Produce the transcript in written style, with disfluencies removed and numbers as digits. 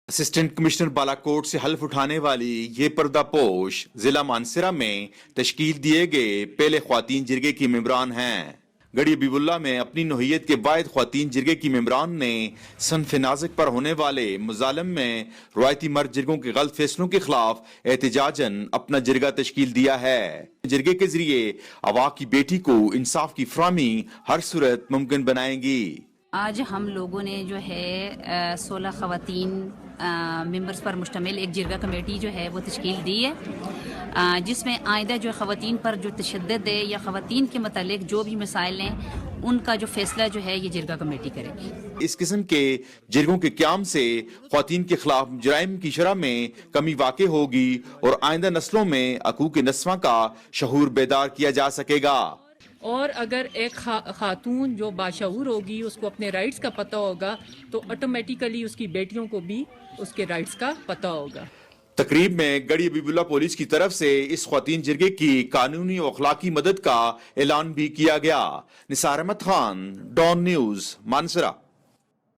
Assistant commissioner Balakot سے حلف اٹھانے والی یہ پردہ پوش ضلع مانسرہ میں تشکیل دیے گئے پہلے خواتین جرگے کی ممبران ہیں۔ گڑھی حبیب اللہ میں اپنی نوعیت کے واحد خواتین جرگے کی ممبران نے صنف نازک پر ہونے والے مظالم میں روایتی مرد جرگوں کے غلط فیصلوں کے خلاف احتجاجاً اپنا جرگہ تشکیل دیا ہے۔ جرگے کے ذریعے عوا کی بیٹی کو انصاف کی فراہمی ہر صورت ممکن بنائیں گی۔ آج ہم لوگوں نے جو ہے 16 خواتین ممبرز پر مشتمل ایک جرگہ کمیٹی جو ہے وہ تشکیل دی ہے، جس میں آئندہ جو خواتین پر جو تشدد ہے یا خواتین کے متعلق جو بھی مسائل ہیں ان کا جو فیصلہ جو ہے یہ جرگہ کمیٹی کرے گی۔ اس قسم کے جرگوں کے قیام سے خواتین کے خلاف جرائم کی شرح میں کمی واقع ہوگی اور آئندہ نسلوں میں حقوق نسواں کا شعور بیدار کیا جا سکے گا۔ اور اگر ایک خاتون جو باشعور ہوگی، اس کو اپنے رائٹس کا پتہ ہوگا، تو آٹومیٹیکلی اس کی بیٹیوں کو بھی اس کے رائٹس کا پتہ ہوگا۔ تقریب میں گڑھی حبیب اللہ پولیس کی طرف سے اس خواتین جرگے کی قانونی و اخلاقی مدد کا اعلان بھی کیا گیا۔ نثار احمد خان، ڈان نیوز، مانسرہ۔